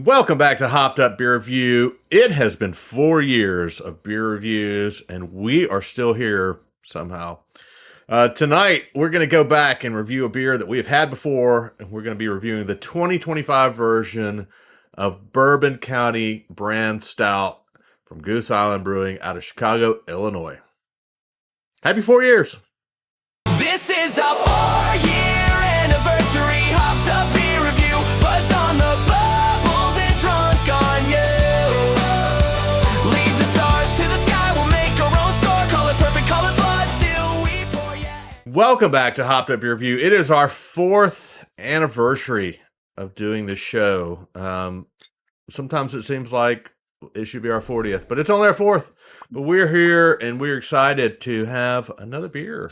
Welcome back to Hopped Up Beer Review. It has been 4 years of beer reviews, and we are still here somehow. Tonight, we're going to go back and review a beer that we have had before, and we're going to be reviewing the 2025 version of Bourbon County Brand Stout from Goose Island Brewing out of Chicago, Illinois. Happy 4 years. This is our 4-year anniversary Hopped Up Beer Review. Buzz on the bubbles and drunk on you. Leave the stars to the sky, we'll make our own score. Call it perfect, call it flood, still we pour, yeah. Welcome back to Hopped Up Beer Review. It is our 4th anniversary of doing this show. Sometimes it seems like it should be our 40th, but it's only our 4th. But we're here and we're excited to have another beer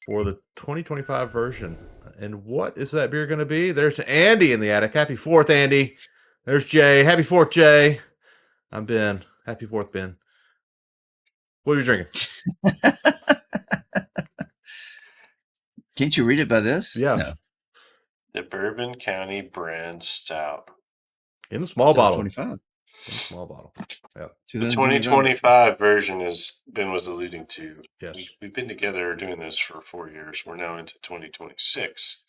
for the 2025 version. And what is that beer going to be? There's Andy in the attic. Happy 4th, Andy. There's Jay. Happy 4th, Jay. I'm Ben. Happy 4th, Ben. What are you drinking? Can't you read it by this? Yeah. No. The Bourbon County Brand Stout. In the small bottle. 25. Small bottle. Yeah. The 2025 version is Ben was alluding to. Yes. We've been together doing this for 4 years. We're now into 2026,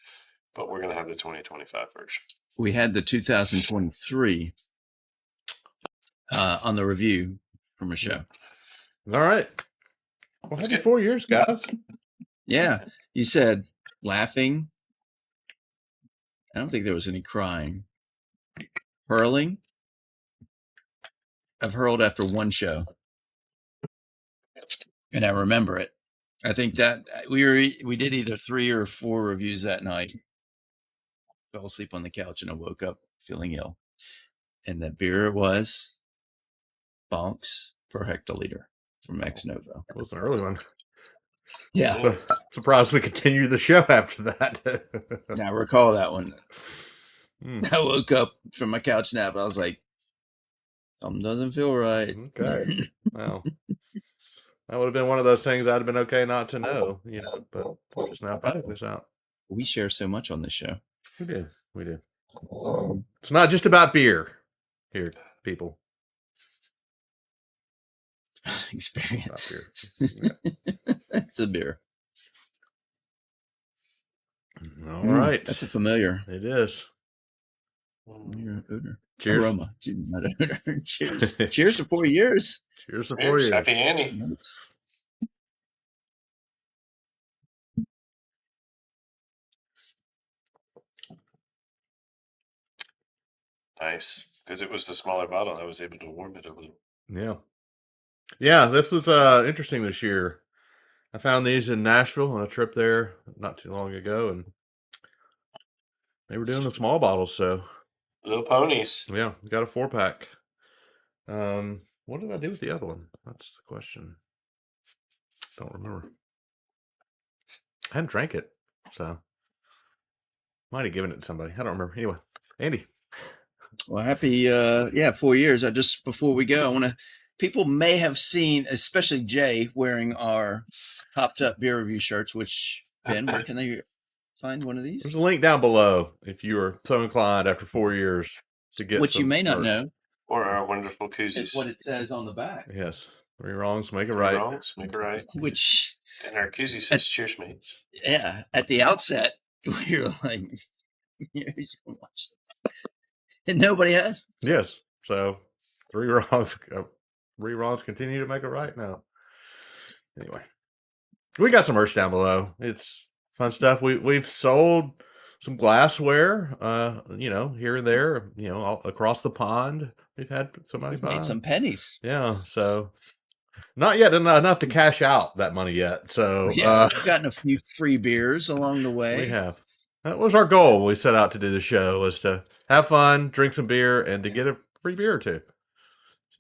but we're going to have the 2025 version. We had the 2023 on the review from a show. All right. Well, Let's happy get- 4 years, guys. Yeah. You said laughing. I don't think there was any crying. Hurling. I've hurled after one show. And I remember it. I think that we did either 3 or 4 reviews that night. Fell asleep on the couch and I woke up feeling ill. And the beer was Bonks per hectoliter from Ex Novo. It was an early one. Yeah. But I'm surprised we continued the show after that. I recall that one. Mm. I woke up from my couch nap and I was like, something doesn't feel right. Okay. Well, that would have been one of those things I'd have been okay not to know, but we're just now finding this out. We share so much on this show. We did. We did. It's not just about beer here, people. Experience. About It's a beer. All right. That's a familiar It is. odor. Cheers. Aroma. It's even not odor. Cheers. Cheers to 4 years. Cheers to 4 years. Happy Annie. It's- Nice. Because it was the smaller bottle. I was able to warm it a little. Yeah. Yeah, this was interesting this year. I found these in Nashville on a trip there not too long ago, and they were doing the small bottles, so Little ponies. yeah, got a 4-pack. What did I do with the other one? That's the question. Don't remember. I hadn't drank it, so might have given it to somebody. I don't remember. Anyway, Andy. Well, happy 4 years. Before we go, I want to. People may have seen, especially Jay, wearing our Hopped Up Beer Review shirts. Which Ben, where can they find one of these? There's a link down below if you are so inclined after 4 years to get. Which you some may not merch. know Or our wonderful koozies. is what it says on the back. Yes, 3 wrongs make it Two right. wrongs, make it right. Which, And our koozie says, cheers, mate. yeah, at the outset, we were like, "Who's gonna watch this?" And nobody has. Yes, so 3 wrongs. 3 wrongs continue to make it right now. Anyway, we got some merch down below. It's fun stuff. We've sold some glassware, here and there, all across the pond. We've had somebody We've buy made some pennies. Yeah, so not yet enough to cash out that money yet. So Yeah, we've gotten a few free beers along the way. we have. That was our goal when we set out to do the show, was to have fun, drink some beer, and to get a free beer or two.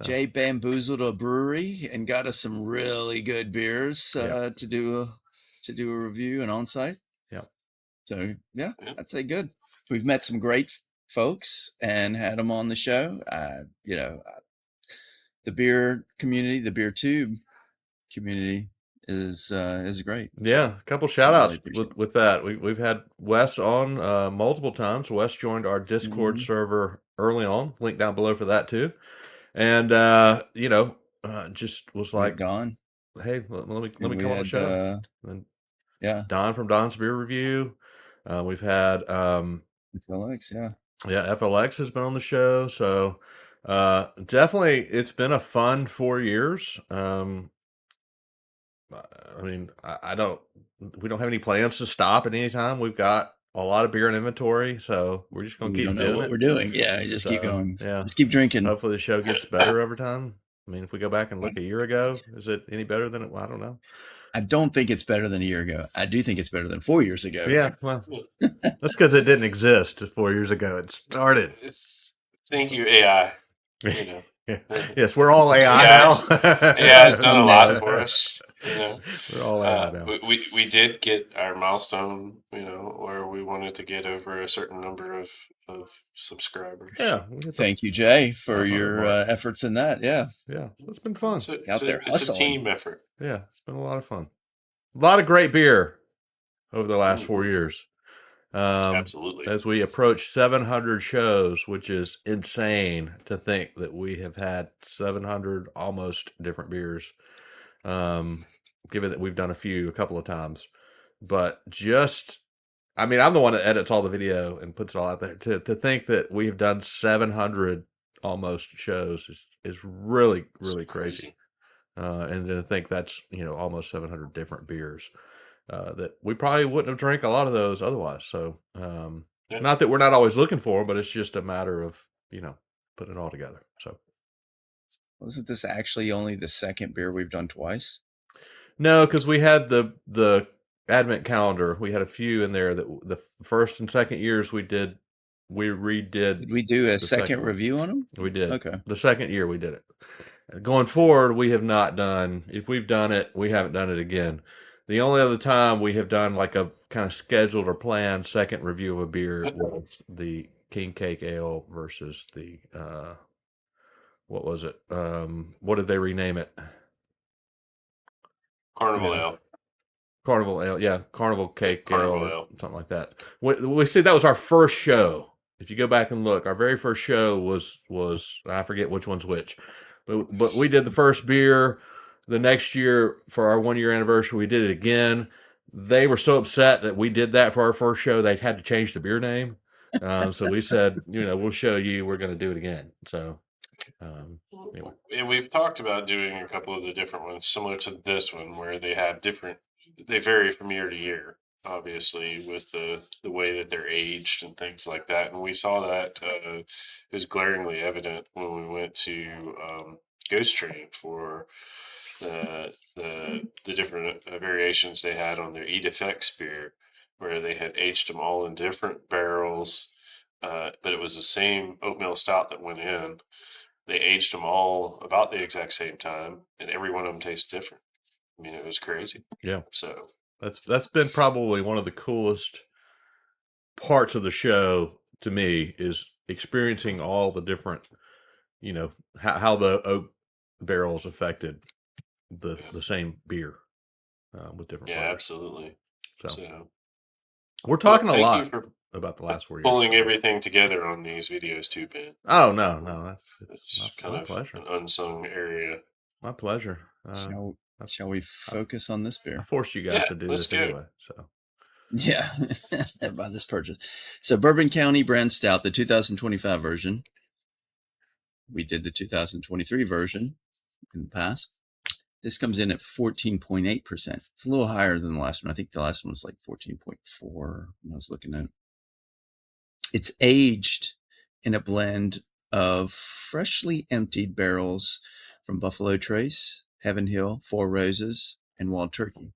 Jay bamboozled a brewery and got us some really good beers Yeah. to do a review and on site. Yeah. So yeah, Yeah. I'd say good. We've met some great folks and had them on the show. The beer community, the beer tube community is great. Yeah, a couple shout outs Really appreciate with that. We've had Wes on multiple times. Wes joined our Discord Mhm. server early on. Link down below for that too. And just was like, Don. hey, let me And we come on the had, show. And yeah, Don from Don's Beer Review. We've had FLX, yeah. FLX has been on the show. So definitely it's been a fun 4 years. I mean, we don't have any plans to stop at any time. We've got a lot of beer in inventory, so we're just going to We keep don't know doing what it. we're doing. Yeah, just keep So, going. yeah. Just keep drinking. Hopefully the show gets better over time. I mean, if we go back and look a year ago, is it any better than it? Well, I don't know. I don't think it's better than a year ago. I do think it's better than 4 years ago. Yeah, well, that's because it didn't exist 4 years ago. It started. Thank you, AI. You know. Yes, we're all AI Yeah, now. it's done a lot for us. You know, We're all AI now. we did get our milestone. You know, where we wanted to get over a certain number of subscribers. Yeah. Thank you, Jay, for 500 your mark. efforts in that. Yeah. Yeah, it's been fun. Out there It's a hustling. team effort. Yeah, it's been a lot of fun. A lot of great beer over the last 4 years. Absolutely. As we approach 700 shows, which is insane to think that we have had 700 almost different beers, given that we've done a couple of times. But I'm the one that edits all the video and puts it all out there. To think that we've done 700 almost shows is really, really crazy. And to think that's, almost 700 different beers. That we probably wouldn't have drank a lot of those otherwise. So, not that we're not always looking for them, but it's just a matter of, putting it all together. So, Wasn't this actually only the second beer we've done twice? no, because we had the Advent calendar. We had a few in there that the first and second years we redid. Did we do a second review on them? We did. Okay. The second year we did it. Going forward, we have not done. If we've done it, we haven't done it again. The only other time we have done like a kind of scheduled or planned second review of a beer was the King Cake Ale versus the what was it? What did they rename it? Carnival Ale. Carnival Ale, yeah, Carnival Cake Carnival Ale, Ale. something like that. We see that was our first show. If you go back and look, our very first show was I forget which one's which, but we did the first beer. The next year for our 1 year anniversary, we did it again. They were so upset that we did that for our first show, they had to change the beer name. So we said, we'll show you. We're going to do it again. So, anyway. And we've talked about doing a couple of the different ones, similar to this one, where they vary from year to year, obviously, with the way that they're aged and things like that. And we saw that it was glaringly evident when we went to Goose Train for the different variations they had on their Edifex beer, where they had aged them all in different barrels, but it was the same oatmeal stout that went in. They aged them all about the exact same time, and every one of them tastes different. I mean, it was crazy. Yeah. So that's been probably one of the coolest parts of the show to me, is experiencing all the different, how the oak barrels affected the same beer with different flavors. absolutely. So we're talking a lot Thank you for about the last 4 years. pulling everything together on these videos too, Ben. Oh no, it's It's kind my of pleasure. an unsung area. My pleasure. Shall we focus on this beer? I forced you guys to do let's this go. anyway. So Yeah, by this purchase. So Bourbon County Brand Stout, the 2025 version. We did the 2023 version in the past. This comes in at 14.8%. It's a little higher than the last one. I think the last one was like 14.4 when I was looking at it. It's aged in a blend of freshly emptied barrels from Buffalo Trace, Heaven Hill, Four Roses, and Wild Turkey.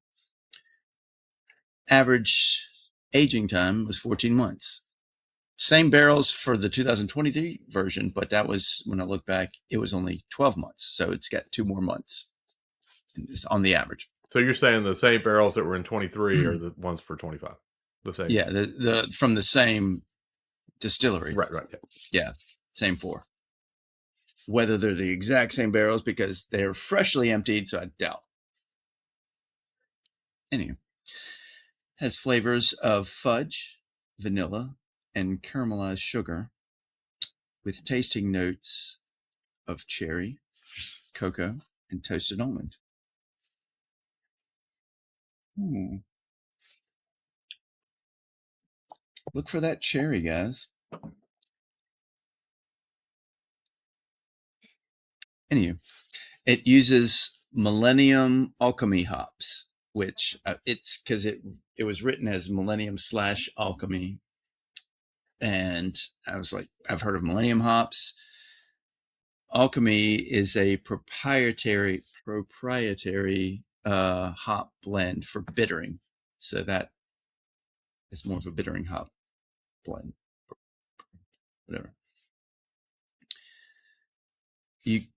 Average aging time was 14 months. Same barrels for the 2023 version, but that was, when I look back, it was only 12 months. So it's got 2 more months on the average. So you're saying the same barrels that were in 23 are the ones for 25? The same? Yeah, the from the same distillery. Right. Yeah, same 4. Whether they're the exact same barrels, because they're freshly emptied, so I doubt. Anyway, has flavors of fudge, vanilla, and caramelized sugar. with tasting notes of cherry, cocoa, and toasted almond. Look for that cherry, guys. Anyway, it uses Millennium Alchemy hops, which it's because it was written as Millennium/Alchemy. And I was like, I've heard of Millennium hops. Alchemy is a proprietary hop blend for bittering. So that is more of a bittering hop blend. Whatever.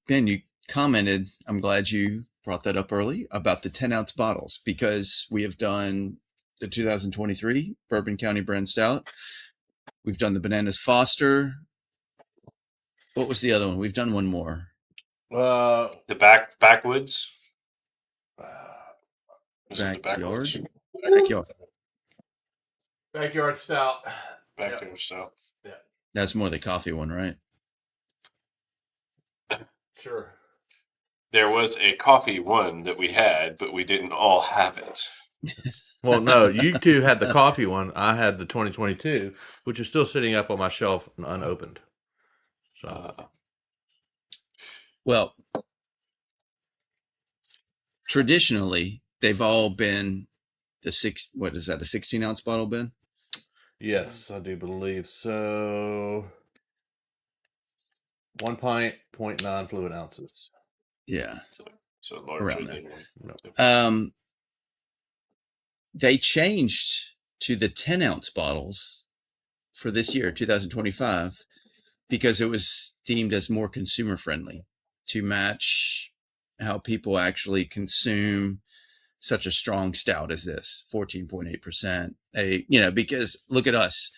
Ben, you commented, I'm glad you brought that up early, about the 10-ounce bottles, because we have done the 2023 Bourbon County Brand Stout. We've done the Bananas Foster. What was the other one? We've done one more. The backwoods. Was it the backwoods? Backyard stout. Backyard stout. Yeah. That's more the coffee one, right? Sure. There was a coffee one that we had, but we didn't all have it. Well, no, you two had the coffee one. I had the 2022, which is still sitting up on my shelf and unopened. So, well, traditionally, they've all been a 16-ounce bottle, Ben? yes, I do believe so. 1 pint, 0.9 fluid ounces. Yeah. So larger Around than there. one. They changed to the 10-ounce bottles for this year, 2025, because it was deemed as more consumer friendly to match how people actually consume such a strong stout as this, 14.8%. Because look at us.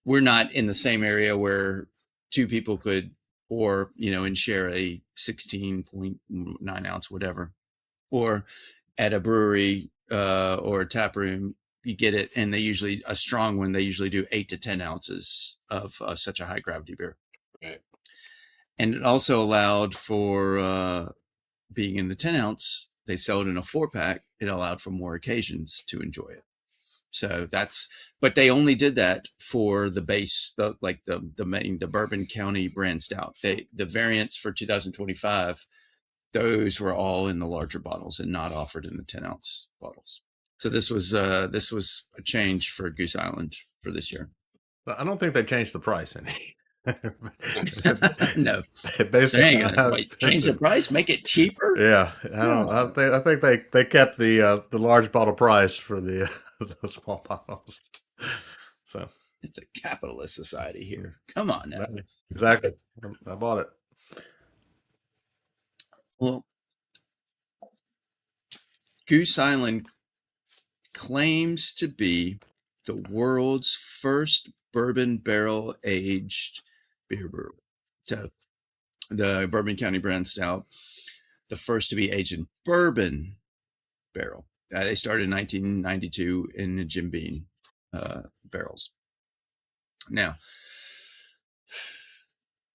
We're not in the same area where two people could, and share a 16.9 ounce, whatever, or at a brewery or a tap room, you get it. And they a strong one, they usually do 8 to 10 ounces of such a high gravity beer. Right. And it also allowed for being in the 10 ounce, they sell it in a 4-pack. It allowed for more occasions to enjoy it. So but they only did that for the base, the Bourbon County Brand Stout. The variants for 2025, those were all in the larger bottles and not offered in the 10-ounce bottles. So this was a change for Goose Island for this year. But I don't think they changed the price any. No, Basically, change the price, make it cheaper. Yeah, I think they kept the large bottle price for the small bottles. So it's a capitalist society here. Come on now. Exactly. I bought it. Well, Goose Island claims to be the world's first bourbon barrel aged beer brewery. So the Bourbon County Brand Stout, the first to be aged in bourbon barrel. They started in 1992 in the Jim Beam barrels. Now,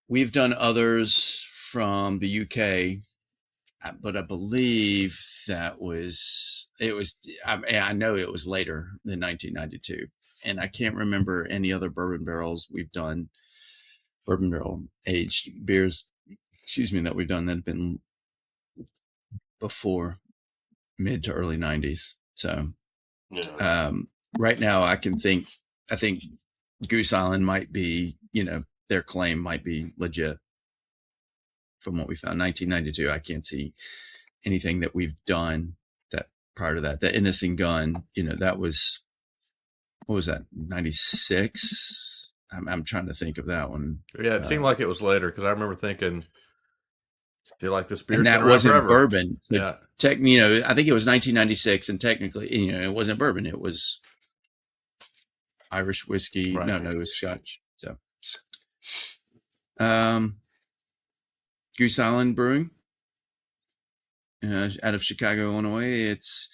we've done others from the UK, but I believe I know it was later than 1992. And I can't remember any other bourbon barrels we've done, bourbon barrel aged beers, that we've done that have been before mid to early 90s. So right now I think Goose Island might be, their claim might be legit from what we found. 1992, I can't see anything that we've done that prior to that. The Innocent Gun, that was, what was that, 96? I'm trying to think of that one. Yeah, it seemed like it was later because I remember thinking, I feel like this beer. And that wasn't forever. bourbon. So yeah. I think it was 1996, and technically, it wasn't bourbon. It was Irish whiskey. Right. No, it was Scotch. So, Goose Island Brewing, out of Chicago, Illinois. It's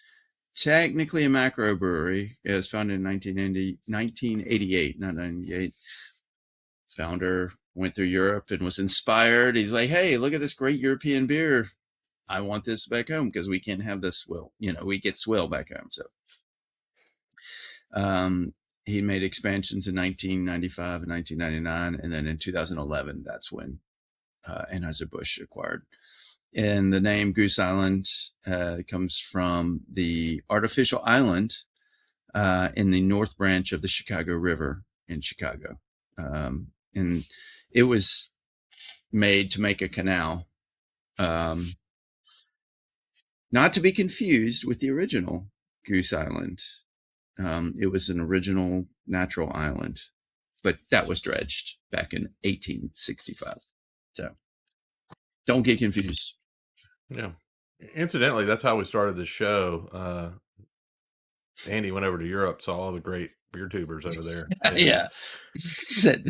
technically a macro brewery. It was founded in 1988, not 98. founder went through Europe and was inspired. He's like, hey, look at this great European beer. I want this back home because we can't have this swill. We get swill back home. So he made expansions in 1995 and 1999. And then in 2011, that's when Anheuser-Busch acquired. And the name Goose Island comes from the artificial island in the North Branch of the Chicago River in Chicago. And it was made to make a canal, not to be confused with the original Goose Island. It was an original natural island, but that was dredged back in 1865. So don't get confused. Yeah. Incidentally, that's how we started the show. Andy went over to Europe, saw all the great beer tubers over there. Yeah.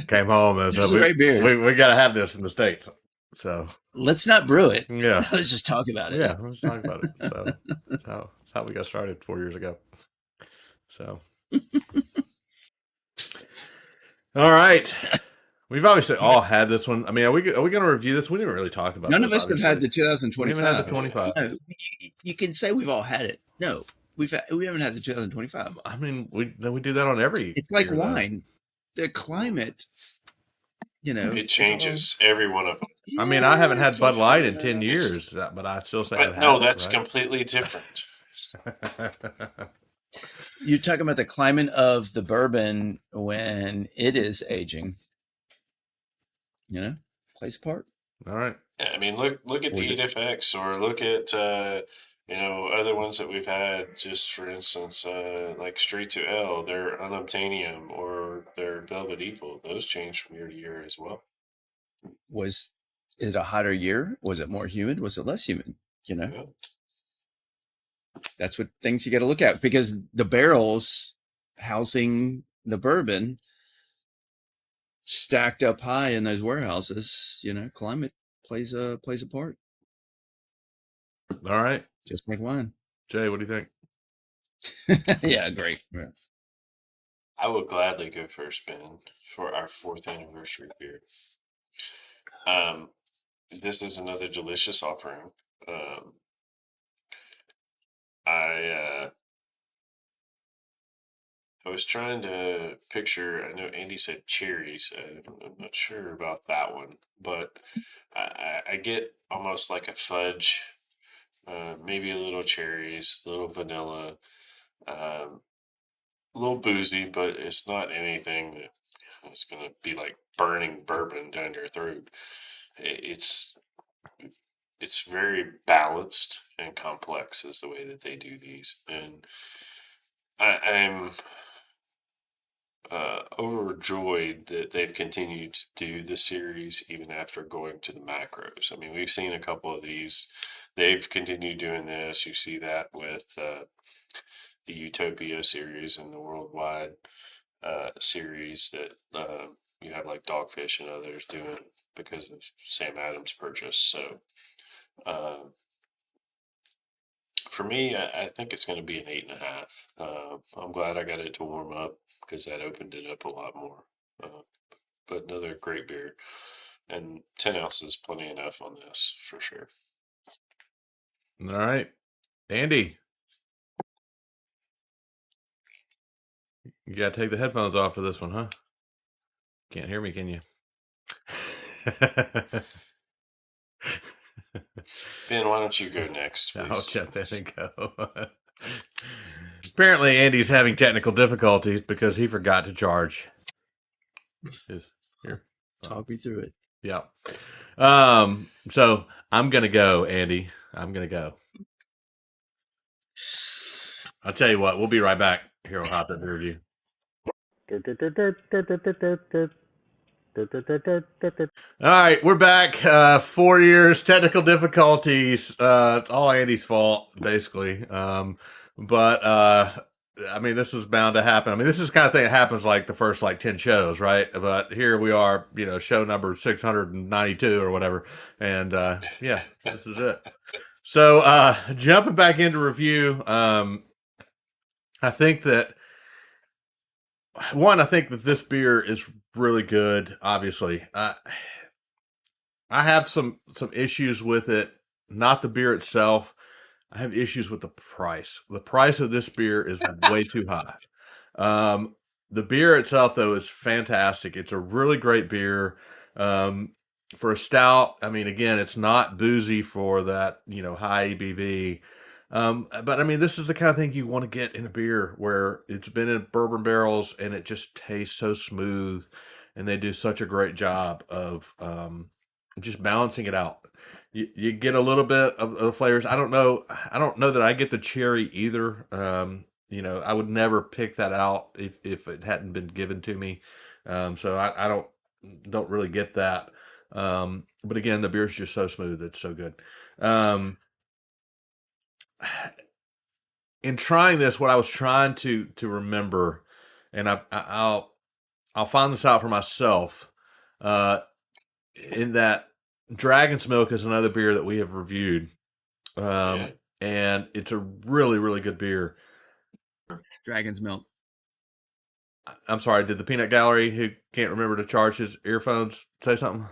Came home and There's said, a great beer. we got to have this in the States. So let's not brew it. yeah, Let's just talk about it. yeah, let's talk about it. So that's how we got started 4 years ago. So all right. We've obviously all had this one. I mean, are we going to review this? We didn't really talk about. None this, of us have had the 2025. We haven't had the 25. No, you can say we've all had it. No, we haven't had the 2025. I mean, we do that on every. It's like year, wine. The climate, it changes every one of them. I mean, I haven't had Bud Light in 10 years, but I still say. But no, that's completely different. You're talking about the climate of the bourbon when it is aging. Plays a part. All right. Yeah, I mean, look at the EDFX, or look at other ones that we've had. Just for instance, like Straight to L, their Unobtainium or their Velvet Evil. Those change from year to year as well. Was it a hotter year? Was it more humid? Was it less humid? Yeah. That's what things you got to look at, because the barrels housing the bourbon stacked up high in those warehouses, climate plays a part. All right. Just like wine. Jay, what do you think? Yeah, great. Yeah. I would gladly go for a spin for our 4th anniversary beer. This is another delicious offering. I was trying to picture, I know Andy said cherries. I'm not sure about that one, but I get almost like a fudge, maybe a little cherries, a little vanilla, a little boozy, but it's not anything that is going to be like burning bourbon down your throat. It's very balanced and complex is the way that they do these. And I'm overjoyed that they've continued to do the series even after going to the macros. I mean, we've seen a couple of these. They've continued doing this. You see that with the Utopia series and the Worldwide series that you have like Dogfish and others doing because of Sam Adams' purchase. So for me, I think it's going to be an 8.5. I'm glad I got it to warm up because that opened it up a lot more. But another great beer, and 10 ounces plenty enough on this for sure. All right, Andy, you got to take the headphones off for this one, huh? Can't hear me, can you? Ben, why don't you go next, please? I'll jump in and go. Apparently, Andy's having technical difficulties because he forgot to charge. Here, talk me through it. Yeah. So I'm gonna go, Andy. I'm gonna go. I'll tell you what. We'll be right back here on Hot Tub Beer Review. All right, we're back. 4 years, technical difficulties. It's all Andy's fault, basically. But I mean, this was bound to happen. I mean, this is the kind of thing that happens like the first 10 shows, right? But here we are, show number 692 or whatever. And yeah, this is it. So jumping back into review, I think that this beer is really good. Obviously, I have some issues with it. Not the beer itself. I have issues with the price. The price of this beer is way too high. Um, the beer itself, though, is fantastic. It's a really great beer. Um, for a stout, I mean, again, it's not boozy for that, high ABV. But I mean, this is the kind of thing you want to get in a beer where it's been in bourbon barrels and it just tastes so smooth. And they do such a great job of just balancing it out. You get a little bit of the flavors. I don't know. I don't know that I get the cherry either. I would never pick that out if it hadn't been given to me. So I don't really get that. But again, the beer's just so smooth. It's so good. In trying this, what I was trying to remember, and I'll find this out for myself. In that Dragon's Milk is another beer that we have reviewed. Yeah. And it's a really, really good beer. Dragon's Milk. I'm sorry, did the Peanut Gallery, who can't remember to charge his earphones, say something?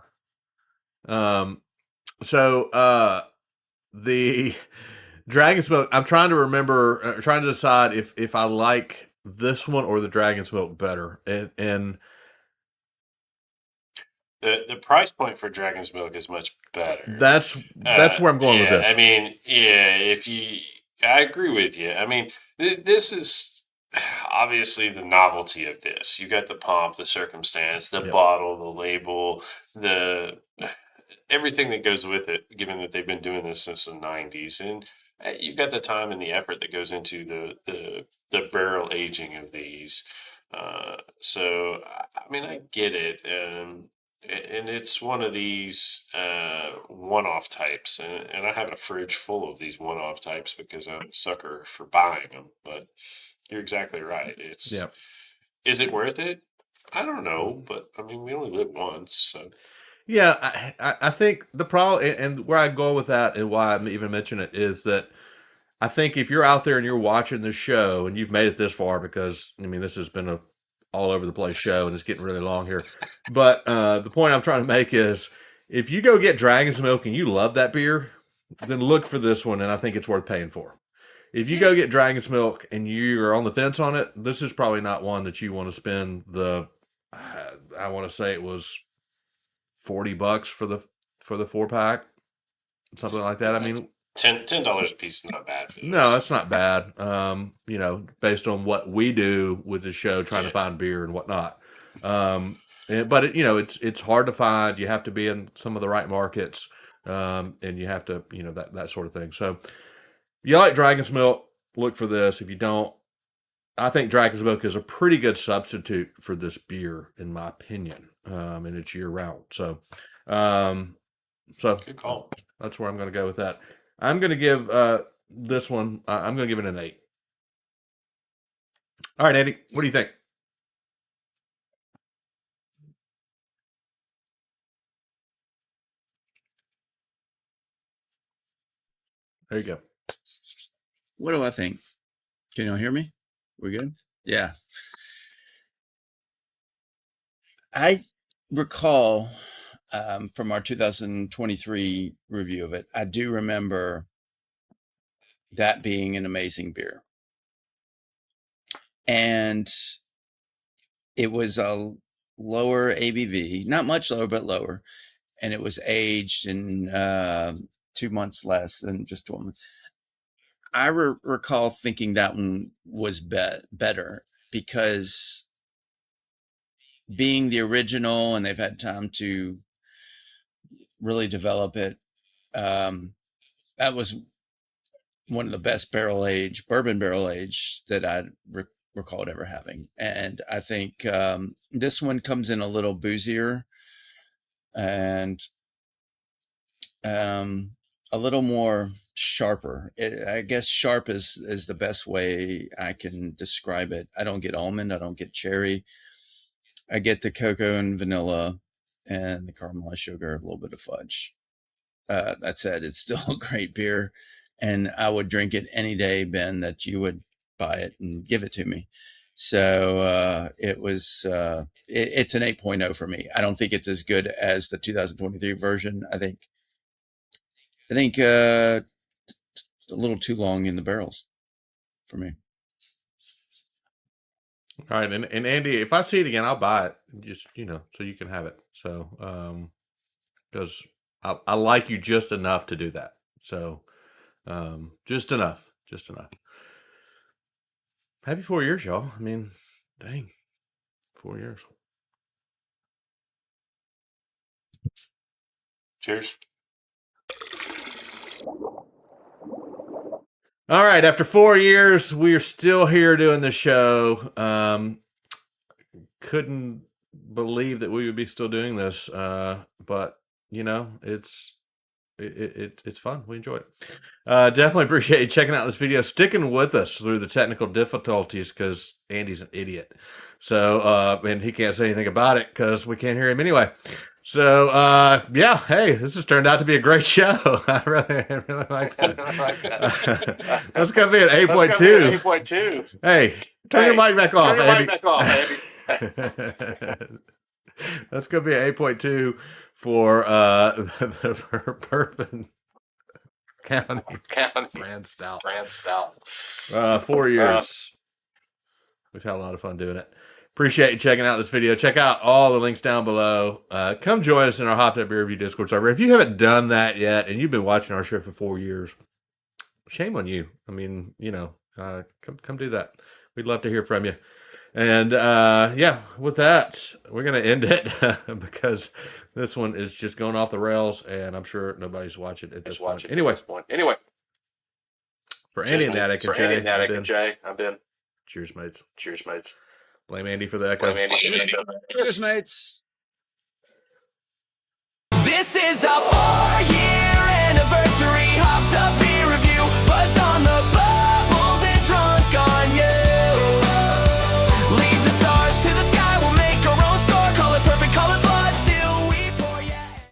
So the Dragon's Milk, I'm trying to remember, trying to decide if I like this one or the Dragon's Milk better. And The price point for Dragon's Milk is much better. that's where I'm going with this. I mean, I agree with you. I mean, this is obviously the novelty of this. You got the pomp, the circumstance, the bottle, the label, the everything that goes with it, given that they've been doing this since the 90s. And you've got the time and the effort that goes into the barrel aging of these. So, I mean, I get it. And it's one of these one-off types. And I have a fridge full of these one-off types because I'm a sucker for buying them. But you're exactly right. Is it worth it? I don't know. But, I mean, we only live once, so... Yeah, I think the problem, and where I go with that and why I'm even mentioning it, is that I think if you're out there and you're watching this show and you've made it this far, because, I mean, this has been a all over the place show and it's getting really long here. But the point I'm trying to make is if you go get Dragon's Milk and you love that beer, then look for this one, and I think it's worth paying for. If you go get Dragon's Milk and you're on the fence on it, this is probably not one that you want to spend I want to say it was $40 for the 4-pack, something like that. I mean, $10 a piece is not bad. No, that's not bad. Based on what we do with the show, trying to find beer and whatnot. But it's hard to find. You have to be in some of the right markets, and you have to, that sort of thing. So, if you like Dragon's Milk, look for this. If you don't, I think Dragon's Milk is a pretty good substitute for this beer, in my opinion. And it's year round. So Good call. That's where I'm going to go with that. I'm going to give this one, I'm going to give it an 8. All right, Andy, what do you think? There you go. What do I think? Can you all hear me? We good? Yeah. I recall from our 2023 review of it, I do remember that being an amazing beer. And it was a lower ABV, not much lower, but lower. And it was aged in 2 months less than just 1 month. I recall thinking that one was better because being the original and they've had time to really develop it, that was one of the best bourbon barrel age that I recalled ever having. And I think this one comes in a little boozier and a little more sharper. I guess sharp is the best way I can describe it. I don't get almond. I don't get cherry. I get the cocoa and vanilla and the caramelized sugar, a little bit of fudge. That said, it's still a great beer. And I would drink it any day, Ben, that you would buy it and give it to me. So it was it's an 8.0 for me. I don't think it's as good as the 2023 version. I think a little too long in the barrels for me. All right, and Andy, if I see it again, I'll buy it. Just so you can have it. So because I like you just enough to do that. So just enough. Happy 4 years, y'all. I mean, dang, 4 years. Cheers. All right, after 4 years, we are still here doing the show. Couldn't believe that we would be still doing this, but it's fun. We enjoy it. Definitely appreciate you checking out this video, sticking with us through the technical difficulties because Andy's an idiot. So, and he can't say anything about it because we can't hear him anyway. So, yeah, hey, this has turned out to be a great show. I really like that. That's going to be an 8.2. 8.2. Hey, turn your mic back off, Andy. That's going to be an 8.2 for the Bourbon County Brand Stout. 4 years. We've had a lot of fun doing it. Appreciate you checking out this video. Check out all the links down below. Come join us in our Hopped Up Beer Review Discord server. If you haven't done that yet and you've been watching our show for 4 years, shame on you. I mean, come do that. We'd love to hear from you. And yeah, with that, we're going to end it because this one is just going off the rails and I'm sure nobody's watching at this point. Anyway, for Andy and Attic and Jay, I'm Ben. Cheers, mates. Blame Andy for the echo. Cheers, mates. This is a